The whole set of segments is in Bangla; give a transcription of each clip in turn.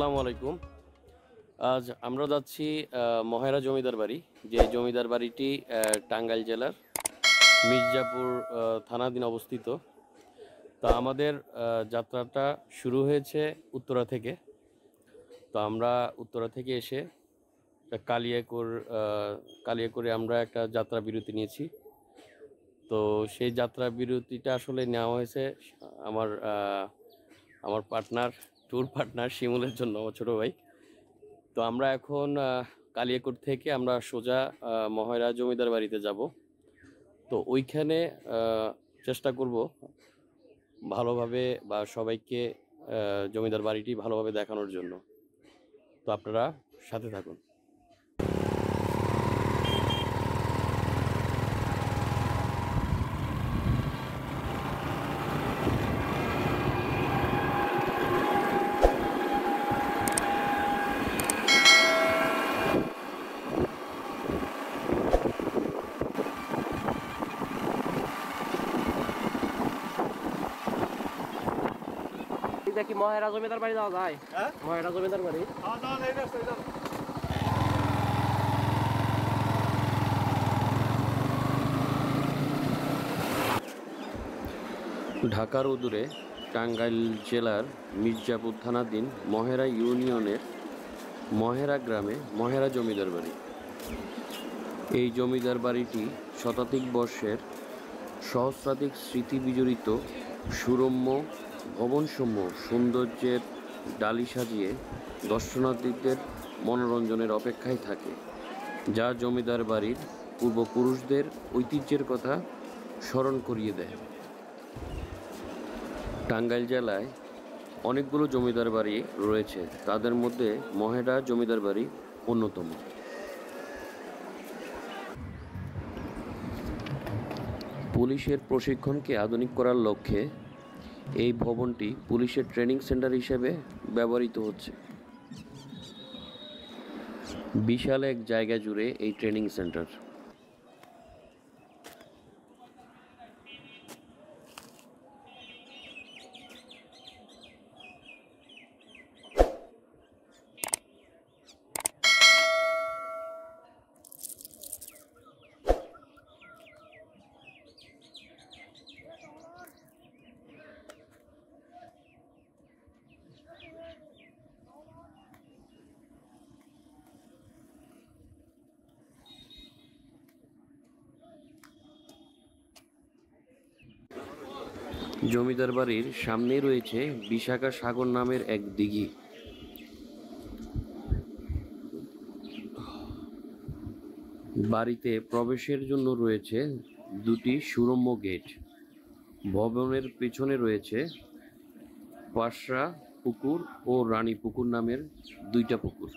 আসসালামু আলাইকুম। আজ আমরা যাচ্ছি মহেরা জমিদার বাড়ি। যে জমিদার বাড়িটি টাঙ্গাইল জেলার মির্জাপুর থানাধীন অবস্থিত। তো আমাদের যাত্রাটা শুরু হয়েছে উত্তরা থেকে। তো আমরা উত্তরা থেকে এসে কালিয়াকৈরে আমরা একটা যাত্রা বিরতি নিয়েছি। তো সেই যাত্রা বিরতিটা আসলে নেওয়া হয়েছে আমার আমার ট্যুর পার্টনার শিমুলের জন্য, আমার ছোটো ভাই। তো আমরা এখন কালিয়াকৈর থেকে আমরা সোজা মহেরা জমিদার বাড়িতে যাব। তো ওইখানে চেষ্টা করব ভালোভাবে বা সবাইকে জমিদার বাড়িটি ভালোভাবে দেখানোর জন্য। তো আপনারা সাথে থাকুন। দেখি মহেরা জমিদার বাড়ি যাওয়া যায়। মহেরা জমিদার বাড়ি ঢাকার উদূরে টাঙ্গাইল জেলার মির্জাপুর থানাধীন মহেরা ইউনিয়নের মহেরা গ্রামে মহেরা জমিদার বাড়ি। এই জমিদার বাড়িটি শতাধিক বর্ষের সহস্রাধিক স্মৃতি বিজড়িত সুরম্য ভবনসমূহ সৌন্দর্যের ডালি সাজিয়ে দর্শনার্থীদের মনোরঞ্জনের অপেক্ষায় থাকে, যা জমিদার বাড়ির পূর্বপুরুষদের ঐতিহ্যের কথা স্মরণ করিয়ে দেয়। টাঙ্গাইল জেলায় অনেকগুলো জমিদার বাড়ি রয়েছে, তাদের মধ্যে মহেরা জমিদার বাড়ি অন্যতম। পুলিশের প্রশিক্ষণকে আধুনিক করার লক্ষ্যে এই ভবনটি পুলিশের ট্রেনিং সেন্টার হিসেবে ব্যবহৃত হচ্ছে। বিশাল এক জায়গা জুড়ে এই ট্রেনিং সেন্টার। জমিদার বাড়ির সামনেই রয়েছে বিশাখা সাগর নামের এক দিঘি। বাড়িতে প্রবেশের জন্য রয়েছে দুটি সুরম্য গেট। ভবনের পেছনে রয়েছে পাশরা পুকুর ও রানী পুকুর নামের দুইটা পুকুর।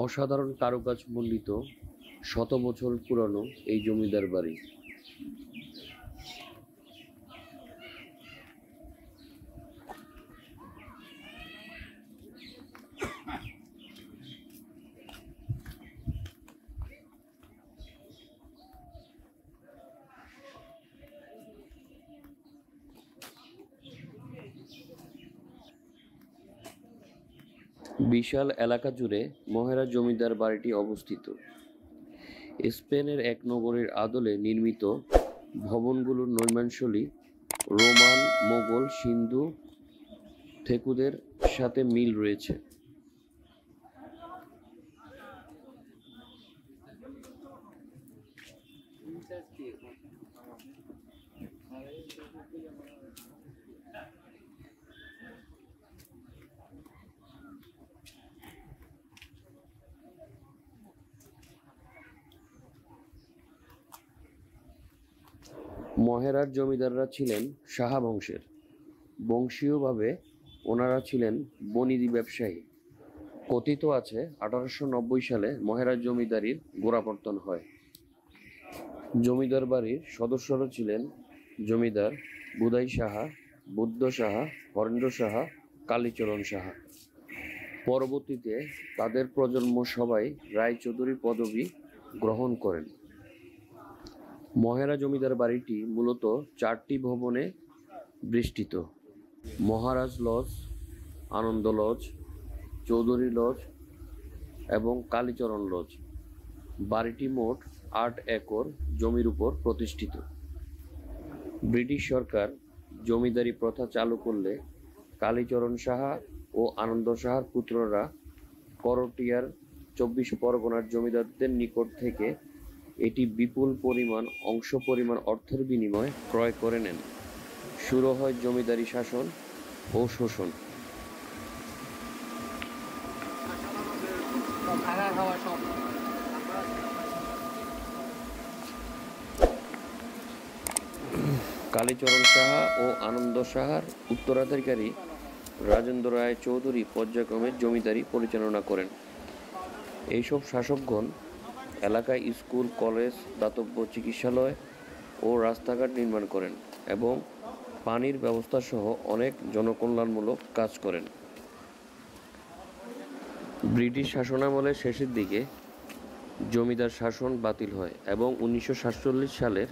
অসাধারণ কারুকাজ মণ্ডিত শত বছর পুরানো এই জমিদার বাড়ি। বিশাল এলাকা জুড়ে মহেরা জমিদার বাড়িটি অবস্থিত। স্পেনের এক নগরের আদলে নির্মিত ভবনগুলোর নির্মাণশৈলী রোমান, মোগল, সিন্ধু থেকুদের সাথে মিল রয়েছে। মহেরার জমিদাররা ছিলেন সাহা বংশের। বংশীয়ভাবে ওনারা ছিলেন বনিদি ব্যবসায়ী। কথিত আছে 1890 সালে মহেরার জমিদারির গোড়াপত্তন হয়। জমিদার বাড়ির সদস্যরা ছিলেন জমিদার বুদাই সাহা, বুদ্ধ সাহা, হরেন্দ্র সাহা, কালীচরণ সাহা। পরবর্তীতে তাদের প্রজন্ম সবাই রায়চৌধুরী পদবি গ্রহণ করেন। মহেরা জমিদার বাড়িটি মূলত 4টি ভবনে বেষ্টিত: মহারাজ লজ, আনন্দ লজ, চৌধুরী লজ এবং কালীচরণ লজ। বাড়িটি মোট 8 একর জমির উপর প্রতিষ্ঠিত। ব্রিটিশ সরকার জমিদারি প্রথা চালু করলে কালীচরণ সাহা ও আনন্দ সাহার পুত্ররা করটিয়ার 24 পরগনার জমিদারদের নিকট থেকে এটি বিপুল অংশ পরিমাণ অর্থের বিনিময়ে ক্রয় করে নেন। শুরু হয় জমিদারি শাসন ও শোষণ। কালীচরণ সাহা ও আনন্দ সাহার উত্তরাধিকারী রাজেন্দ্র রায় চৌধুরী পর্যায়ক্রমে জমিদারি পরিচালনা করেন। এইসব শাসকগণ এলাকায় স্কুল, কলেজ, দাতব্য চিকিৎসালয় ও রাস্তাঘাট নির্মাণ করেন এবং পানির ব্যবস্থা সহ অনেক জনকল্যাণমূলক কাজ করেন। ব্রিটিশ শাসনামলের শেষের দিকে জমিদার শাসন বাতিল হয় এবং 1947 সালের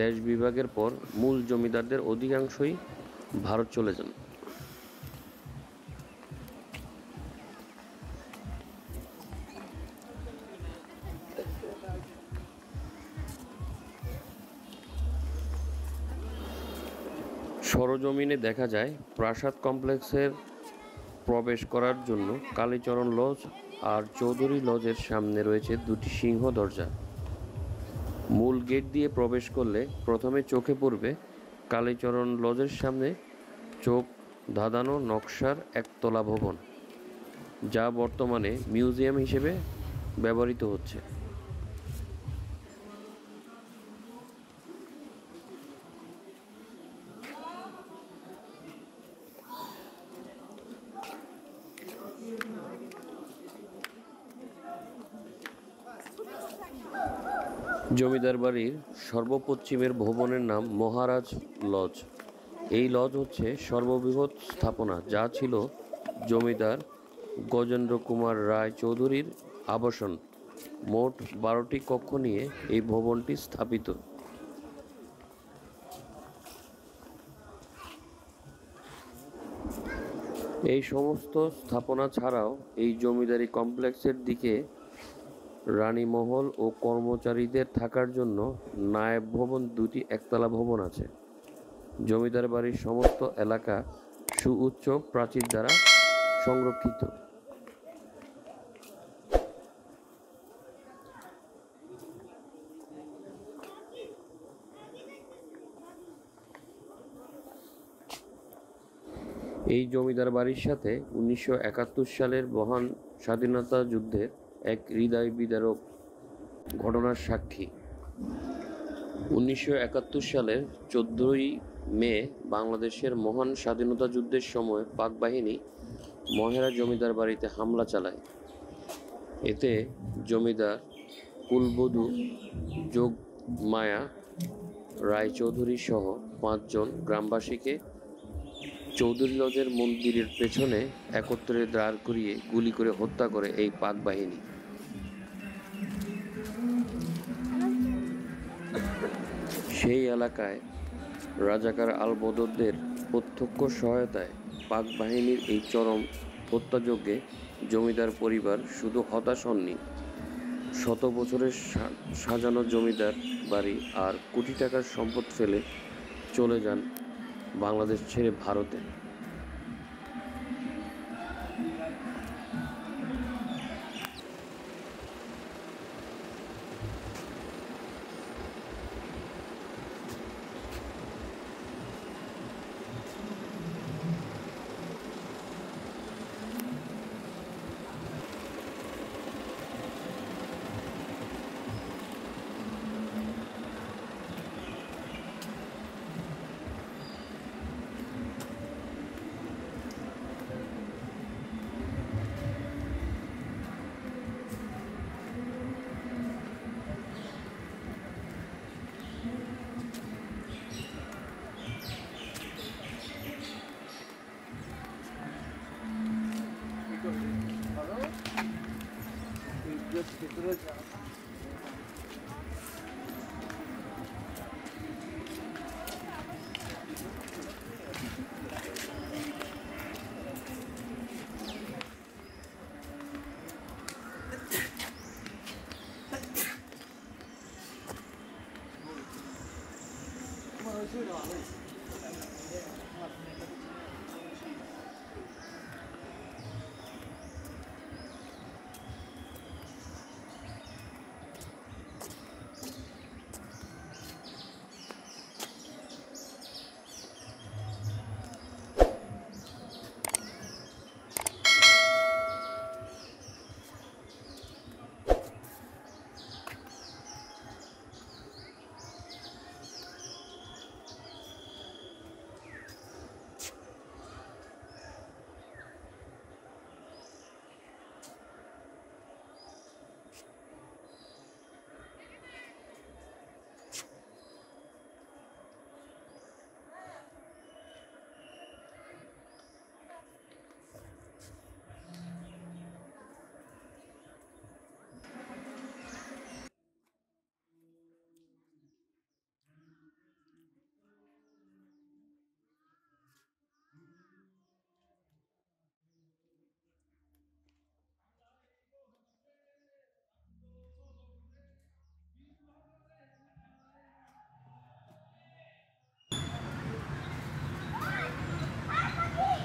দেশ বিভাগের পর মূল জমিদারদের অধিকাংশই ভারত চলে যান। সরজমিনে দেখা যায় প্রাসাদ কমপ্লেক্সের প্রবেশ করার জন্য কালীচরণ লজ আর চৌধুরী লজের সামনে রয়েছে 2টি সিংহ দরজা। মূল গেট দিয়ে প্রবেশ করলে প্রথমে চোখে পড়বে কালীচরণ লজের সামনে চোখ ধাঁধানো নকশার একতলা ভবন, যা বর্তমানে মিউজিয়াম হিসেবে ব্যবহৃত হচ্ছে। জমিদার বাড়ির সর্বপশ্চিমের ভবনের নাম মহারাজ লজ। এই লজ হচ্ছে সর্ববৃহৎ স্থাপনা, যা ছিল জমিদার গজেন্দ্র কুমার রায় চৌধুরীর আবাসন। মোট 12টি কক্ষ নিয়ে এই ভবনটি স্থাপিত। এই সমস্ত স্থাপনা ছাড়াও এই জমিদারি কমপ্লেক্সের দিকে রানীমহল ও কর্মচারীদের থাকার জন্য নায়েব ভবন 2টি একতলা ভবন আছে। জমিদার বাড়ির সমস্ত এলাকা সুউচ্চ প্রাচীর দ্বারা সংরক্ষিত। এই জমিদার বাড়ির সাথে 1971 সালের মহান স্বাধীনতা যুদ্ধের এক হৃদয় বিদারক ঘটনার সাক্ষী। 1971 সালের 14ই মে বাংলাদেশের মহান স্বাধীনতা যুদ্ধের সময় পাক বাহিনী মহেরা জমিদার বাড়িতে হামলা চালায়। এতে জমিদার কুলবধূ যোগমায়া রায়চৌধুরী সহ 5 জন গ্রামবাসীকে চৌধুরী লজের মন্দিরের পেছনে একত্রে দাঁড় করিয়ে গুলি করে হত্যা করে এই পাক বাহিনী। সেই এলাকায় রাজাকার আলবদরদের প্রত্যক্ষ সহায়তায় পাক বাহিনীর এই চরম হত্যাযজ্ঞে জমিদার পরিবার শুধু হতাশ হননি, শত বছরের সাজানো জমিদার বাড়ি আর কোটি টাকার সম্পদ ফেলে চলে যান বাংলাদেশ ছেড়ে ভারতে।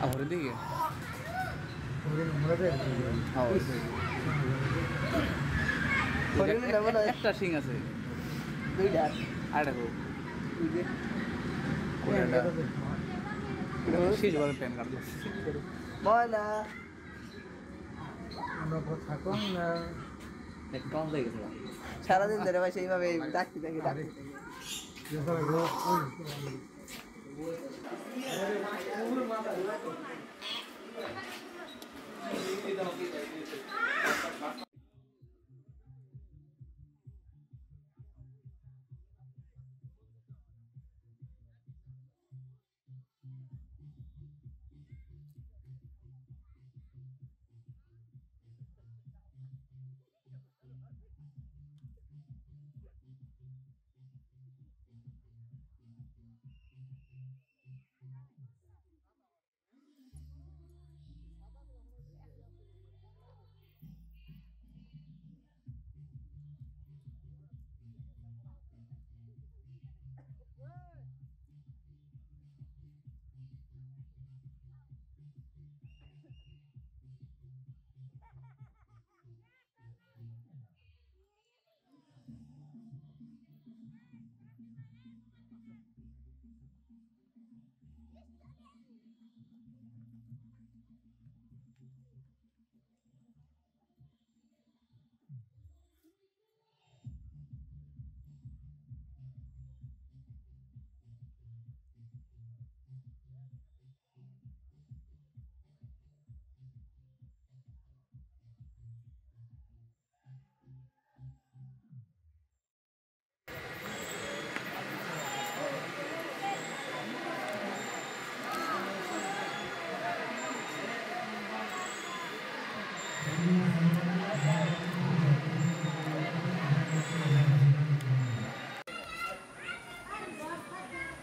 Ahora diga. একটা সিং আছে আর দেখো শেষ বলে প্যান কার্ড কম হয়ে গেছে সারাদিন ধরে ভাই সেইভাবে ডাকতে থাকি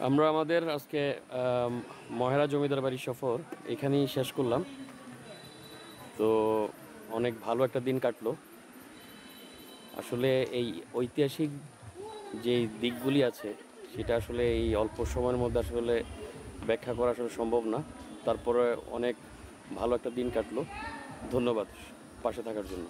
আমরা আমাদের আজকে মহেরা জমিদার বাড়ি সফর এখানেই শেষ করলাম। তো অনেক ভালো একটা দিন কাটলো। আসলে এই ঐতিহাসিক যে দিকগুলি আছে সেটা আসলে এই অল্প সময়ের মধ্যে আসলে ব্যাখ্যা করা আসলে সম্ভব না। তারপরে অনেক ভালো একটা দিন কাটলো। ধন্যবাদ পাশে থাকার জন্য।